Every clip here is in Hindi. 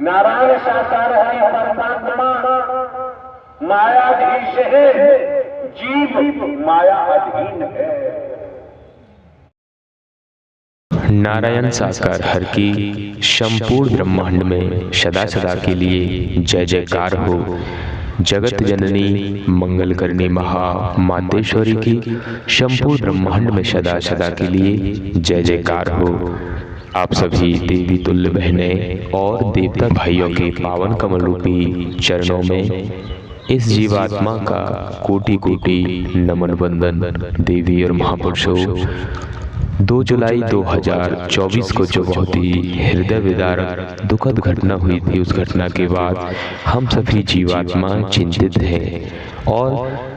नारायण साकार है परमात्मा, मायाधीश है, जीव माया अधीन है। नारायण साकार हर की संपूर्ण ब्रह्मांड में सदा सदा के लिए जय जयकार हो। जगत जननी मंगल करनी महा मातेश्वरी की संपूर्ण ब्रह्मांड में सदा सदा के लिए जय जयकार हो। आप सभी देवी तुल्य बहनें और देवता भाइयों के पावन कमल रूपी चरणों में इस जीवात्मा का कोटि कोटि नमन वंदन। देवी और महापुरुषों, 2 जुलाई 2024 को जो बहुत ही हृदय विदारक दुखद घटना हुई थी, उस घटना के बाद हम सभी जीवात्मा चिंतित हैं और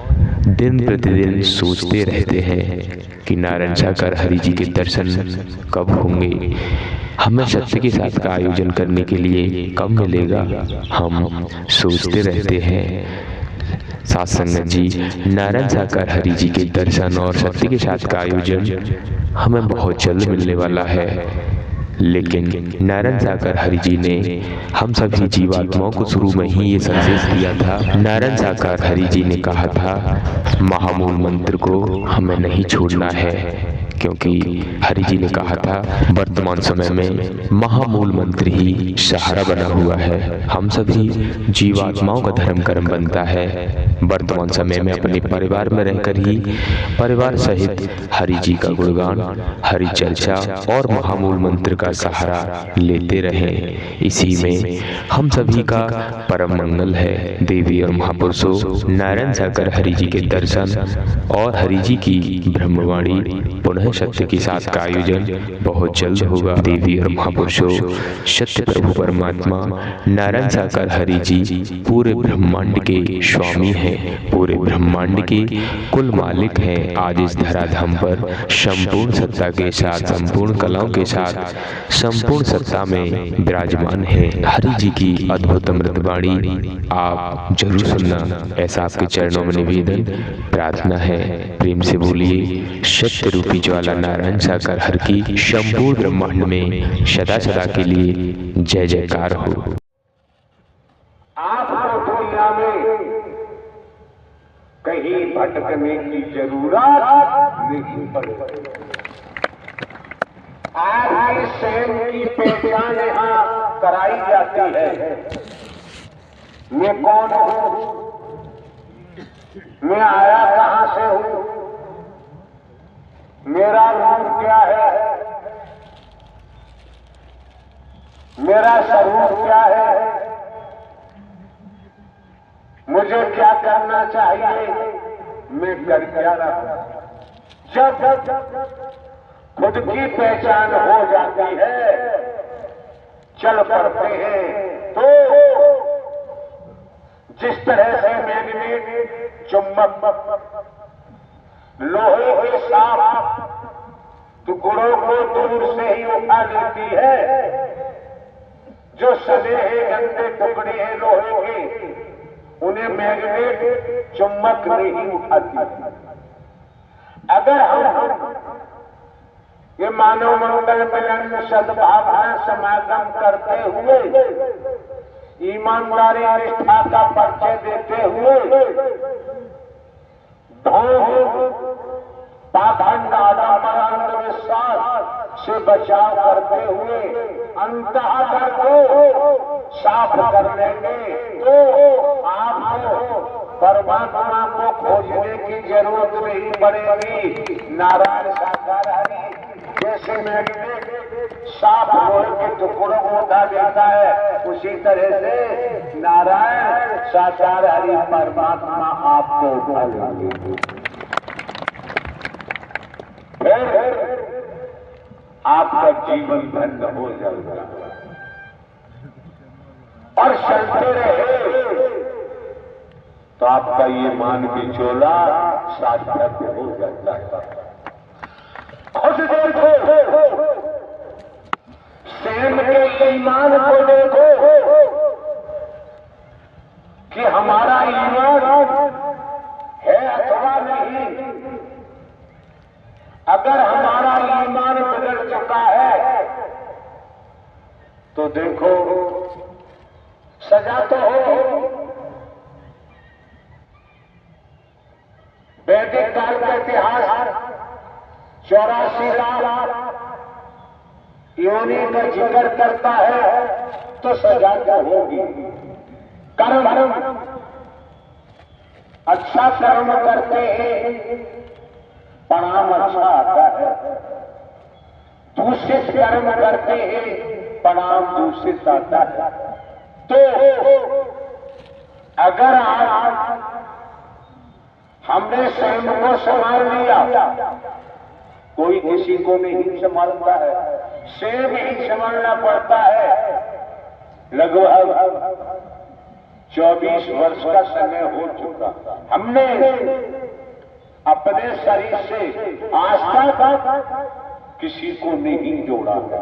दिन प्रतिदिन सोचते रहते हैं कि नारायण साकार हरि जी के दर्शन कब होंगे, हमें सत्य के साथ का आयोजन करने के लिए कब मिलेगा। हम सोचते रहते हैं। साथ संगत जी, नारायण साकार हरि जी के दर्शन और सत्य के साथ का आयोजन हमें बहुत जल्द मिलने वाला है। लेकिन नारायण साकार हरि जी ने हम सभी जीवात्माओं को शुरू में ही ये संदेश दिया था। नारायण साकार हरि जी ने कहा था, महामूल मंत्र को हमें नहीं छोड़ना है, क्योंकि हरि जी ने कहा था वर्तमान समय में महामूल मंत्र ही सहारा बना हुआ है। हम सभी जीवात्माओं का धर्म कर्म बनता है वर्तमान समय में अपने परिवार में रहकर ही परिवार सहित हरि जी का गुणगान, हरि चर्चा और महामूल मंत्र का सहारा लेते रहें। इसी में हम सभी का परम मंगल है। देवी और महापुरुषों, नारायण साकार हरि जी के दर्शन और हरि जी की ब्रह्मवाणी पुनः सत्य के साथ का आयोजन बहुत जल्द होगा। देवी और महापुरुषों, सत्य प्रभु परमात्मा नारायण साकार हरि जी पूरे ब्रह्मांड के स्वामी हैं, पूरे ब्रह्मांड के कुल मालिक हैं। आज इस धराधाम पर संपूर्ण सत्ता के साथ, संपूर्ण कलाओं के साथ, संपूर्ण सत्ता में विराजमान है। हरि जी की अद्भुत अमृतवाणी आप जरूर सुनना, ऐसा आपके चरणों में निवेदन प्रार्थना है। प्रेम से बोलिए, सत्य रूपी ज्वाला नारायण साकार हर की संपूर्ण ब्रह्मांड में सदा सदा के लिए जय जयकार हो। आपको दुनिया में कहीं भटकने की जरूरत नहीं पड़ेगी। आपकी स्वयं की पहचान यहाँ कराई जाती है। मैं कौन हूँ, मैं आया कहाँ से हूँ, मेरा रूप क्या है, मेरा स्वरूप क्या है, मुझे क्या करना चाहिए, मैं कर क्या रहा हूं। जब खुद की पहचान हो जाती है, चल पड़ते हैं। तो जिस तरह से मैग्नेट चुंबक लोहे के साफ टुकड़ों को दूर से ही उठा लेती है, जो सने हैं गंदे टुकड़े हैं लोहे के, उन्हें मैग्नेट चुंबक नहीं उठाती। अगर हम ये मानव मंगल मिलन सद्भावना समागम करते हुए, ईमानदारी निष्ठा का परिचय देते हुए, पाखंड आडंबर विश्वास से बचाव करते हुए अंतःकरण को साफ कर लेंगे, तो आपको परमात्मा को खोजने की जरूरत नहीं पड़ेगी। नारायण साकार हरि जैसे मैग्नेट साफ लोहे के टुकड़ों को उठा देता है, उसी तरह से नारायण साकार हरि परमात्मा आपको उठा लेंगे। फिर आपका जीवन धन्य हो जाएगा और चलते रहे तो आपका ये मान के चोला सार्थक हो जाता है। खुद देखो, स्वयं के ईमान को देखो कि हमारा ईमान है अथवा नहीं। अगर हमारा ईमान बदल चुका है तो देखो सजा तो हो। वैदिक काल का इतिहास 84 लाख योनि का जिक्र करता है, तो सजा तो होगी। कर्म अच्छा कर्म करते हैं, परिणाम अच्छा आता है। दूषित कर्म करते हैं, परिणाम दूषित आता है। तो अगर आज हमने स्वयं को संभाल लिया, कोई किसी को नहीं संभालता है, स्वयं ही संभालना पड़ता है। लगभग 24 वर्ष का समय हो चुका, हमने अपने शरीर से आज तक किसी को नहीं जोड़ा है।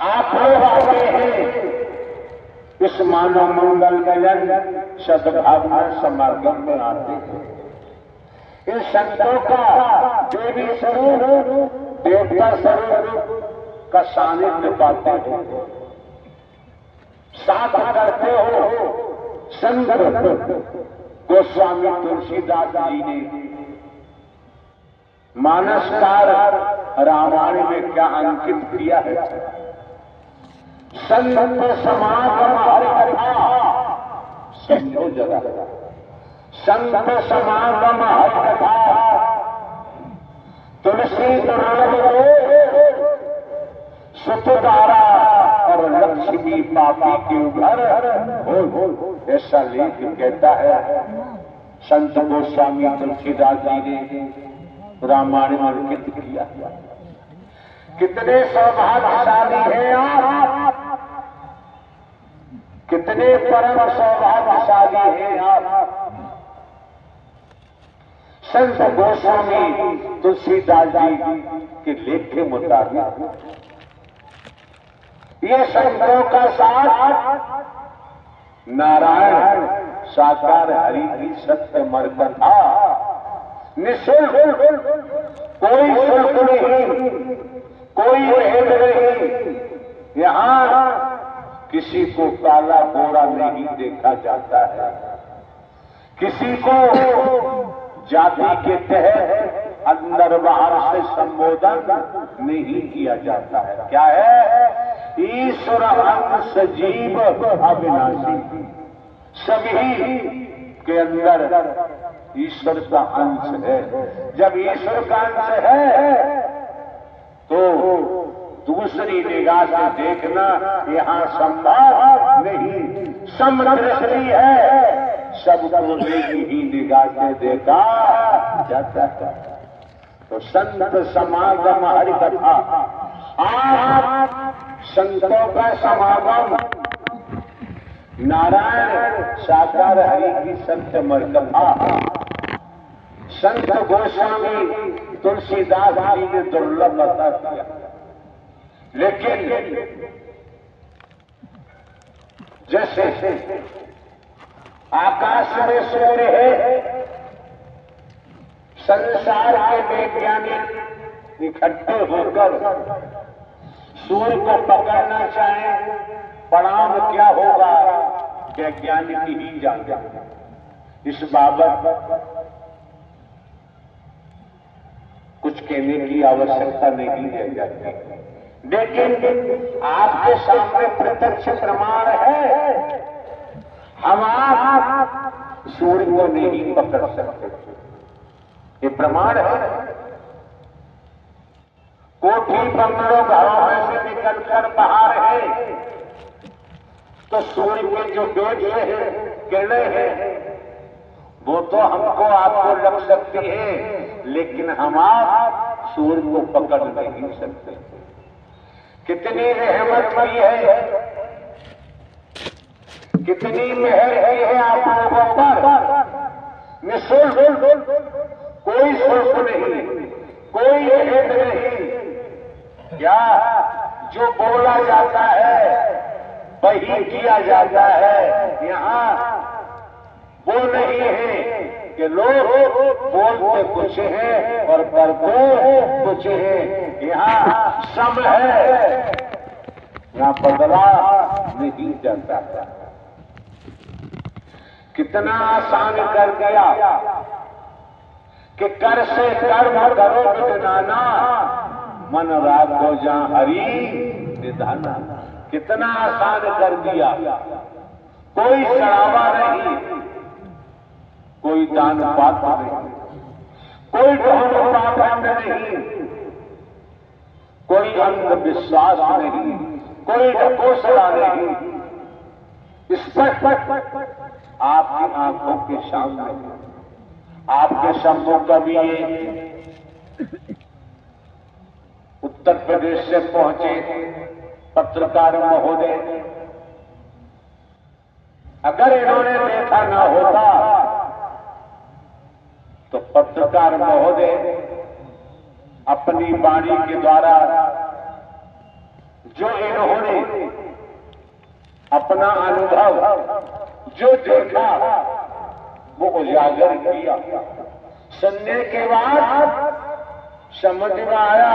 आप लोग आते हैं इस मानव मंगल मिलन सद्भावना समागम में आते हैं। इन संतों का देवी स्वरूप देवता स्वरूप का सानिध्य पाते हो, साथ करते हो। संत गोस्वामी तुलसीदास जी ने मानसकार रामायण में क्या अंकित किया है? संत समागम हरि कथा, समझो जरा। संत समागम हरि कथा, तुलसी दुर्लभ सुतदारा और लक्ष्मी पापी के घर हो, ऐसा लेख कहता है संत गोस्वामी तुलसीदास जी ने रामायण में अंकित किया। कितने सौभाग्यशाली हैं आप, कितने परम सौभाग्यशाली हैं आप। संत गोस्वामी तुलसीदास जी के लेख के मुताबिक ये संतों का साथ नारायण साकार हरि की सत्य मरकथा, निःशुल्क, कोई शुल्क नहीं, कोई भेद नहीं। यहाँ किसी को काला गोरा नहीं देखा जाता है, किसी को जाति के तहत अंदर बाहर से संबोधन नहीं किया जाता है। क्या है? ईश्वर अंश जीव अविनाशी, सभी के अंदर ईश्वर का अंश है। जब ईश्वर का अंश है तो दूसरी निगाह से देखना यहाँ संभव नहीं। समदृष्टि है, सबको एक ही निगाह से देखा जाता है। तो संत समागम हरि कथा, आप संतों का समागम नारायण साकार हरि की सत्य मरकथा संत गोस्वामी तुलसीदास जी ने दुर्लभ बता दिया। लेकिन जैसे आकाश में सूर्य है, संसार के वैज्ञानिक इकट्ठे होकर सूर्य को पकड़ना चाहें, परिणाम क्या होगा वैज्ञानिक ही जाने। इस बाबत कुछ कहने की आवश्यकता नहीं है जाती, लेकिन आपके सामने प्रत्यक्ष प्रमाण है। हम आप सूर्य को नहीं पकड़ सकते, ये प्रमाण है। कोठी बंगलों घरों में से निकलकर बाहर है तो सूर्य के जो वेग है, किरणें हैं, वो तो हमको आपको लग सकती है, लेकिन हम आप सूर्य को पकड़ नहीं सकते। कितनी रहमत की है, कितनी मेहर की है आप लोगों पर। निःशुल्क, कोई शुल्क नहीं, कोई भेद नहीं। क्या जो बोला जाता है वही किया जाता है। यहाँ वो नहीं है कि लोग बोलते कुछ है और करते कुछ है। यहाँ सम है, यहाँ बदला नहीं जाता। कितना आसान कर दिया कि कर से कर्म करो विधाना, मन राखो जहां हरि निधाना। कितना आसान कर दिया। कोई चढ़ावा नहीं, कोई दान पात्र नहीं, कोई ढोल पाखंड नहीं, कोई अंधविश्वास नहीं, कोई ढकोसला नहीं। स्पष्ट आपकी आंखों के सामने, आपके सम्मुख कभी उत्तर प्रदेश से पहुंचे पत्रकार महोदय, अगर इन्होंने देखा न होता तो पत्रकार महोदय अपनी वाणी के द्वारा जो इन्होंने अपना अनुभव जो देखा वो उजागर किया। सुनने के बाद समझ में आया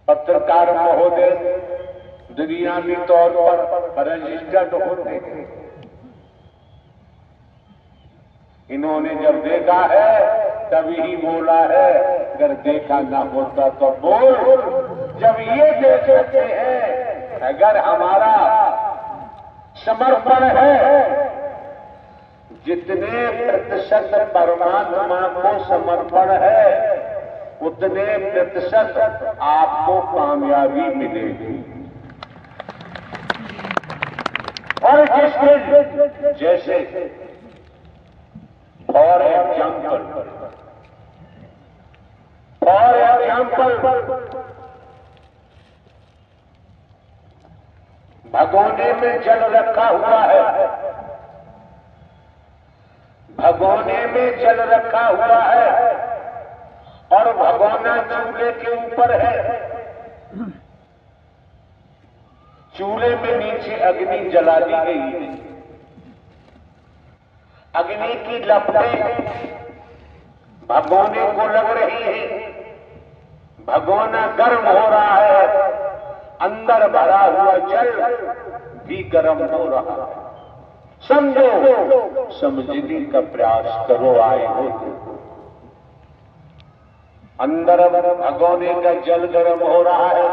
पत्रकार महोदय दुनियावी तौर पर रजिस्टर्ड होते हैं। इन्होंने जब देखा है तभी ही बोला है, अगर देखा ना होता तो बोल। जब ये देख लेते हैं अगर हमारा समर्पण है, जितने प्रतिशत परमात्मा को समर्पण है उतने प्रतिशत आपको कामयाबी मिलेगी। और जिसके जैसे फॉर एग्जाम्पल भगोने में जल रखा हुआ है, भगोने में जल रखा हुआ है और भगोना चूल्हे के ऊपर है। चूल्हे में नीचे अग्नि जला दी गई है। अग्नि की लपटें भगोने को लग रही है, भगोना गर्म हो रहा है, अंदर भरा हुआ जल भी गर्म हो रहा है। समझो, समझने का प्रयास करो। आए हो अंदर भगोने का जल गर्म हो रहा है,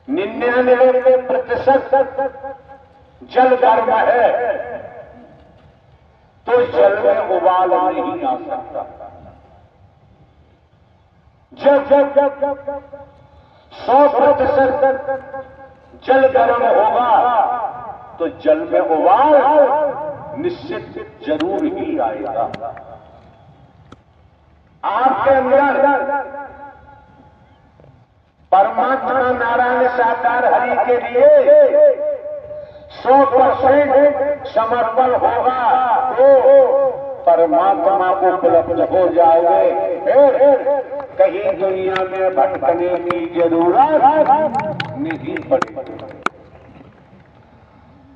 99% जल गर्म है तो जल में उबाल नहीं आ सकता। जब 100% जल गर्म होगा तो जल में उबाल निश्चित जरूर ही आएगा। आपके अंदर परमात्मा नारायण साकार हरि के लिए 100% समर्पण होगा तो परमात्मा को उपलब्ध हो जाओगे। फिर कहीं दुनिया में भटकने की जरूरत नहीं पड़ेगी।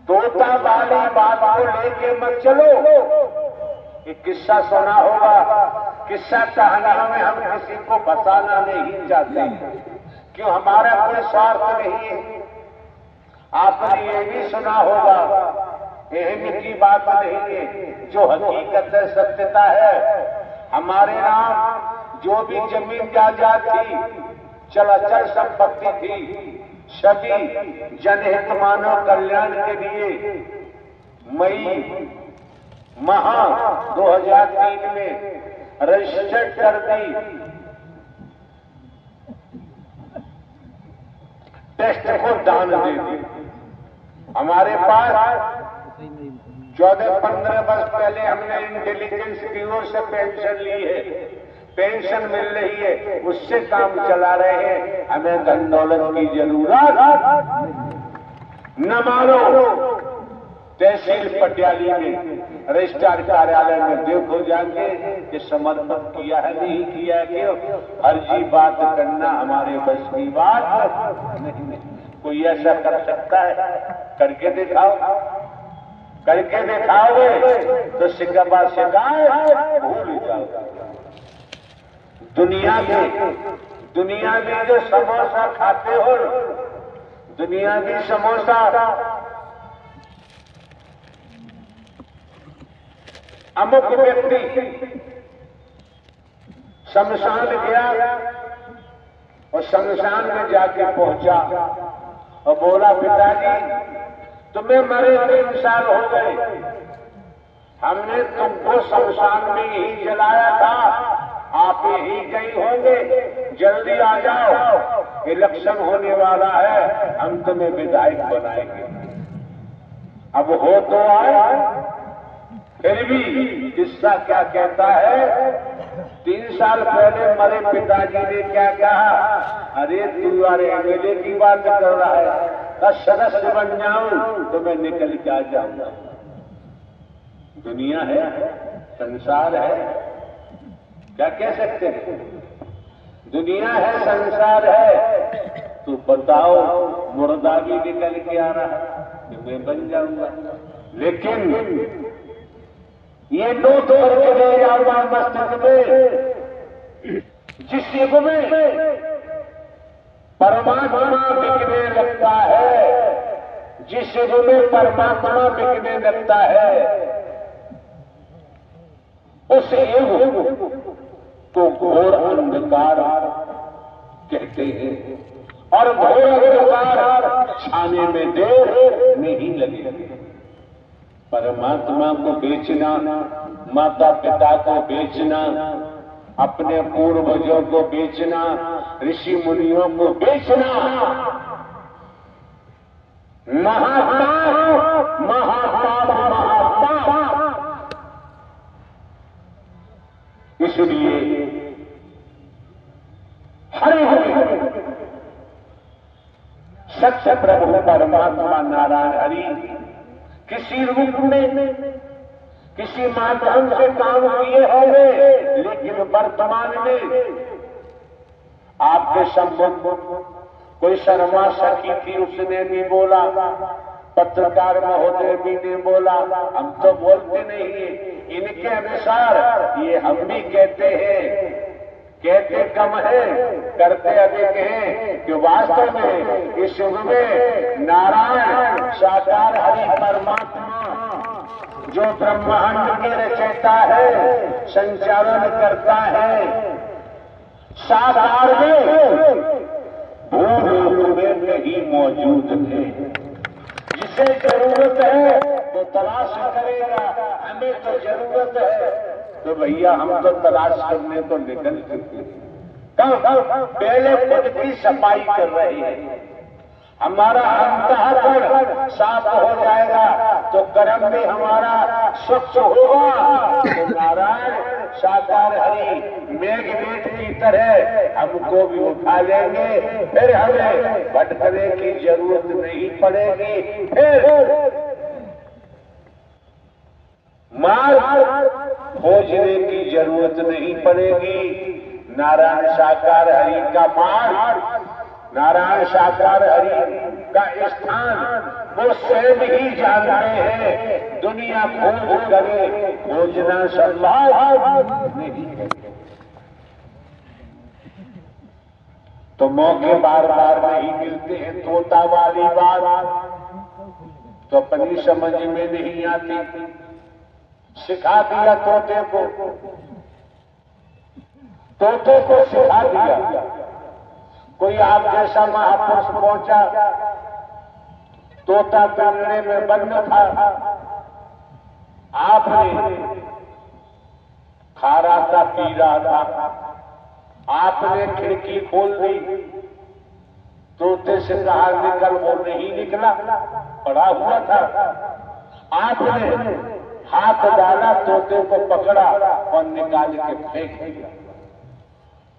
तोता वाली बात को लेके मत चलो। एक किस्सा सुना होगा, किस्सा कहानियों में हम किसी को फंसाना नहीं चाहते, क्यों हमारा कोई स्वार्थ नहीं है। आपने ये भी सुना होगा, अहम की बात नहीं है, जो हकीकत है, सत्यता है। हमारे नाम जो भी जमीन जायदाद थी, चलाचल संपत्ति थी, सभी जनहित मानव कल्याण के लिए मई माह 2003 में रजिस्टर्ड कर दी। टेस्ट को दान दे दी। हमारे पास 14-15 वर्ष पहले हमने इंटेलिजेंस ब्यूरो से पेंशन ली है, पेंशन मिल रही है, उससे काम चला रहे हैं। हमें धन दौलत की जरूरत न मानो। तहसील पटियाली में रजिस्ट्रार कार्यालय में देखो जाके कि समर्पण किया है नहीं किया है। क्यों फर्जी बात करना हमारे बस की बात नहीं। कोई ऐसा कर सकता है? करके दिखाओ। करके दिखाओगे तो शिकवा शिकायत भूल जाओ। दुनियावी जो समोसा खाते हो, दुनियावी समोसा, अमुक व्यक्ति शमशान गया और शमशान में जाके पहुंचा और बोला, पिताजी तुम्हें मरे 3 साल हो गए, हमने तुमको शमशान में ही जलाया था, आप ही गई होंगे, जल्दी आ जाओ, इलेक्शन होने वाला है, हम तुम्हें विधायक बनाएंगे। अब हो तो आए, फिर भी किस्सा क्या कहता है, 3 साल पहले मरे पिताजी ने क्या कहा, अरे तू अरे एमएलए की बात कर रहा है, बस सदस्य बन जाऊं तो मैं निकल के आ जाऊंगा। दुनिया है, संसार है, क्या कह सकते हैं, दुनिया है, संसार है, तो बताओ मुर्दा भी निकल के आ रहा है कि मैं बन जाऊंगा। लेकिन ये दो तोड़ के ले जाऊंगा मस्तिष्क में, जिस युग में परमात्मा बिकने लगता है, जिस युग में परमात्मा बिकने लगता है, उस युग को घोर अंधकार कहते हैं, और घोर अंधकार छाने में देर नहीं लगेगी। परमात्मा को बेचना, माता पिता को बेचना, अपने पूर्वजों को बेचना, ऋषि मुनियों को बेचना महापाप, महापाप, महापाप। इसलिए हरे हरे सत्य प्रभु परमात्मा नारायण हरि किसी रूप में, किसी माध्यम से काम किए होंगे, लेकिन वर्तमान में आपके संबंध कोई शर्मा सखी थी, उसने भी बोला, पत्रकार महोदय भी ने बोला, हम तो बोलते नहीं है, इनके अनुसार ये हम भी कहते हैं, कहते कम है, करते अधिक हैं, कि वास्तव में इस युग में नारायण साकार हरि परमात्मा जो ब्रह्मांड के रचयिता है, संचालन करता है, साकार में भूलोक में नहीं मौजूद है। जिसे जरूरत है वो तलाश करेगा, हमें तो जरूरत है तो भैया हम तो तलाश करने तो निकल चुके हैं, पहले खुद की सफाई कर रहे हैं, हमारा अंतःकरण साफ हो जाएगा तो कर्म भी हमारा स्वच्छ होगा, तो नारायण साकार हरि मेघमेघ की तरह हमको भी उठा लेंगे, फिर हमें भटकने की जरूरत नहीं पड़ेगी, फिर मार्ग खोजने की जरूरत नहीं पड़ेगी। नारायण साकार हरि का मार्ग, नारायण साकार हरि का स्थान वो स्वयं ही जानते हैं, दुनिया खोज करे, खोजना संभव नहीं है। तो मौके बार बार नहीं मिलते हैं, तोता वाली बात तो अपनी समझ में नहीं आती, सिखा दिया तोते को, तोते को सिखा दिया। कोई आप जैसा महापुरुष पहुंचा, तोता पिंजरे में बंद था, आपने खा रहा था, पी रहा था, आपने खिड़की खोल दी, तोते से कहा निकल, वो नहीं निकला, पड़ा हुआ था, आपने हाथ डाला, तोते को पकड़ा और निकाल के फेंक दिया।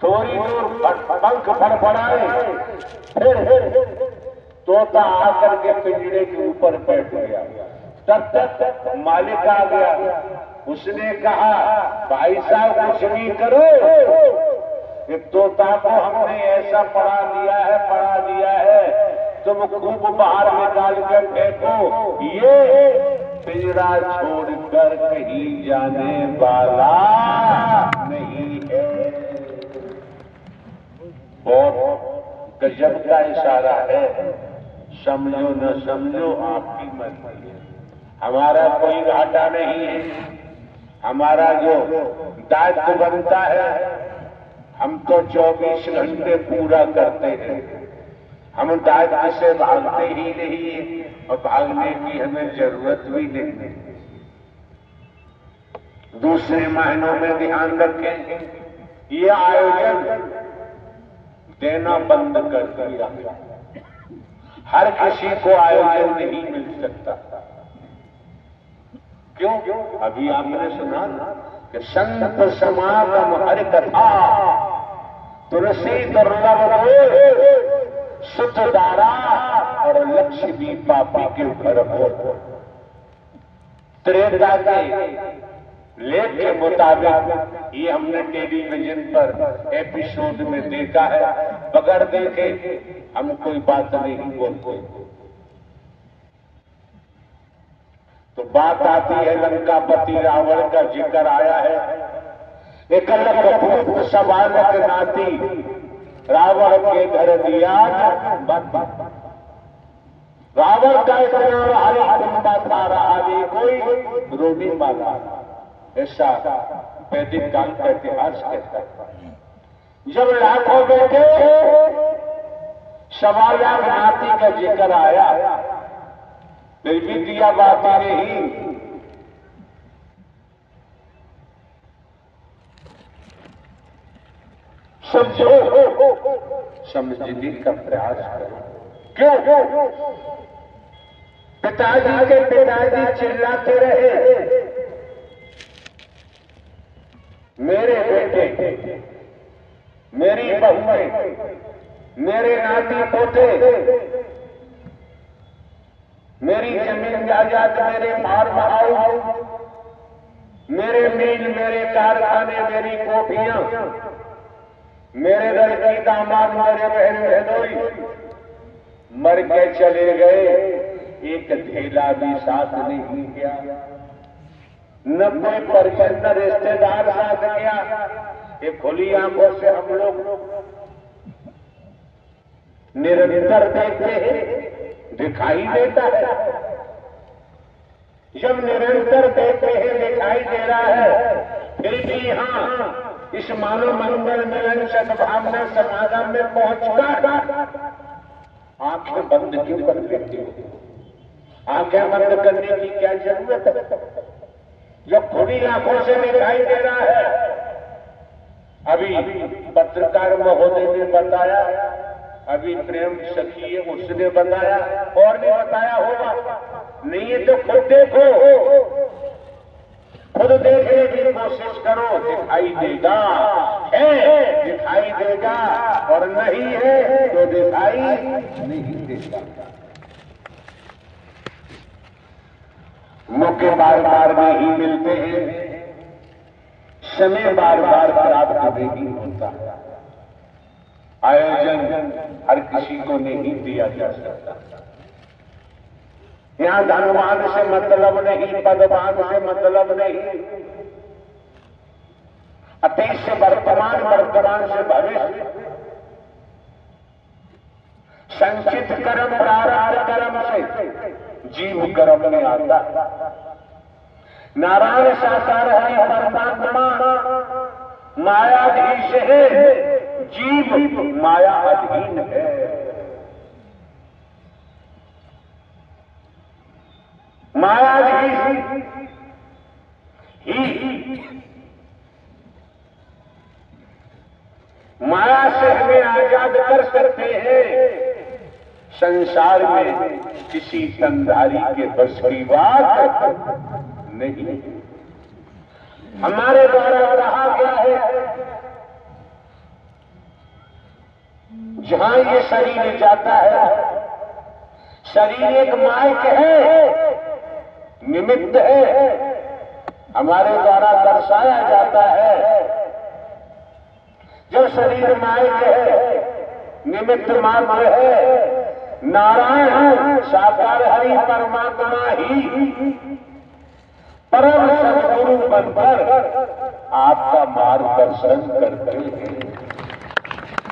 थोड़ी दूर पंख फड़फड़ाए, फिर तोता आकर के पिंजरे के ऊपर बैठ गया। तब तक मालिक आ गया, उसने कहा भाई साहब कुछ नहीं करो, कि तोता को हमने ऐसा पढ़ा दिया है, तुम खूब बाहर निकाल कर फेंको, ये पिंजरा छोड़कर कहीं जाने वाला नहीं है। बहुत गजब का इशारा है। समझो न समझो आपकी मर्जी है, हमारा कोई घाटा नहीं है। हमारा जो दायित्व बनता है हम तो 24 घंटे पूरा करते हैं। हम दायित्व से भागते ही नहीं है और भागने की हमें जरूरत भी नहीं। दूसरे महीनों में ध्यान रखें, ये आयोजन देना बंद कर दिया। हर किसी को आयोजन नहीं मिल सकता। क्यों? अभी आपने सुना कि संत समागम हरि कथा तुलसी दुर्लभ शुद्ध धारा और लक्ष्मीदीप पापी के घर हो। त्रेता के लेख के मुताबिक ये हमने टेलीविजन पर एपिसोड में देखा है। बगैर देखे हम कोई बात नहीं बोलते। तो बात आती है लंकापति रावण का जिक्र आया है। एक लंकापुत्र सबालक नाती रावण के घर दिया बंद। रावण का इतना लंबा था रहा कोई रोने वाला, ऐसा वैदिक काल का इतिहास कहता है। जब लाखों बेटे सबालक नाती का जिक्र आया, फिर भी दिया बात नहीं। समझो, समझने का प्रयास करो। क्यों? पिताजी के पिताजी चिल्लाते रहे, मेरे बेटे, मेरी बहुएं, मेरे नाती पोते, मेरी जमीन जायदाद, मेरे मार महाऊ, मेरे मील, मेरे कारखाने, मेरी कोठियां, मेरे लड़की दामाद, मेरे बहन बहनोई मर के चले गए। एक ढेला भी साथ नहीं किया, न कोई परिजन न रिश्तेदार साथ गया। ये खुली आंखों से हम लोग निरंतर देखते हैं, दिखाई देता है। जब निरंतर देखते हैं दिखाई दे रहा है, फिर भी यहाँ इस मानव मंगल मिलन सद्भावना समागम में पहुंचकर आंखें बंद क्यों कर लेती हो? आंखें बंद करने की क्या जरूरत है? जो खुली आंखों से दिखाई दे रहा है। अभी पत्रकार महोदय ने बताया, अभी प्रेम सखी है उसने बताया, और भी बताया होगा। नहीं है तो खुद देखो, खुद देखने की कोशिश करो, दिखाई देगा। है दिखाई देगा, और नहीं है तो दिखाई नहीं देगा। मौके बार बार नहीं मिलते हैं, समय बार बार प्राप्त नहीं होता। आयोजन हर किसी को नहीं दिया जा सकता। यहां धनवान से मतलब नहीं, पदवान से मतलब नहीं। अतीत से वर्तमान, वर्तमान से भविष्य, संचित कर्म प्रारब्ध कर्म से जीव कर्म में आता। नारायण साकार है परमात्मा, मायाधीश है, जीव माया अधीन है। मायाधीश ही माया से हमें आजाद कर सकते हैं। संसार में किसी संधारी के बस की बात नहीं। हमारे द्वारा कहा गया है, जहां ये शरीर जाता है, शरीर एक मायक है, निमित्त है, हमारे द्वारा दर्शाया जाता है। जो शरीर मायक है, निमित्त मात्र है, नारायण साकार हरि परमात्मा ही परम सद्गुरु बनकर आपका मार्गदर्शन करते हैं।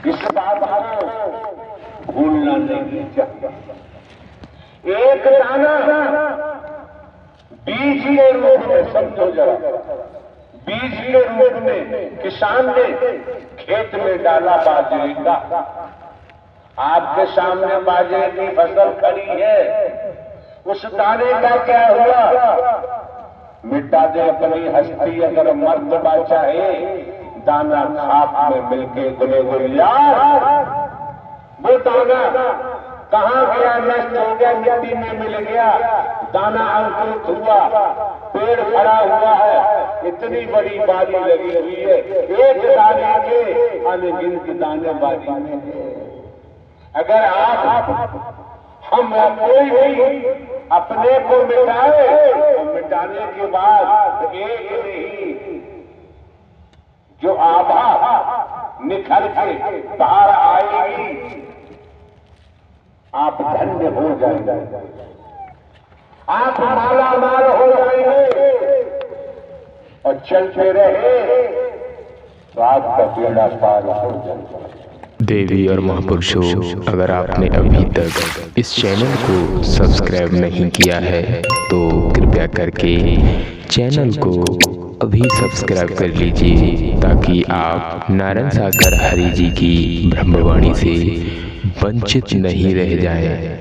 इस बात को भूलना नहीं चाहिए। एक दाना बीज के रूप में, समझो जरा, बीज के रूप में किसान ने खेत में डाला बाजरे का। आपके सामने बाजरे की फसल खड़ी है, उस दाने का क्या हुआ? मिटा दे अपनी हस्ती अगर मर्तबा चाहे, दाना खाक में मिलके गुले गुलजार। वो दाना कहाँ गया? नष्ट हो गया, मिट्टी में मिल गया। दाना अंकुरित हुआ, पेड़ खड़ा हुआ है, इतनी बड़ी बारी लगी हुई है, एक दाने के अनगिनत दाने बारी में है। अगर आप हम कोई भी अपने को मिटाए, तो मिटाने के बाद एक नहीं, जो आभा निखर के बाहर आएगी, आप धन्य हो जाएंगे, आप माला माल हो जाएंगे। और चलते रहे तो आपका बेड़ा पार हो जाएगा। देवी और महापुरुषों, अगर आपने अभी तक इस चैनल को सब्सक्राइब नहीं किया है तो कृपया करके चैनल को अभी सब्सक्राइब कर लीजिए, ताकि आप नारायण सागर हरि जी की ब्रह्मवाणी से वंचित नहीं रह जाएं।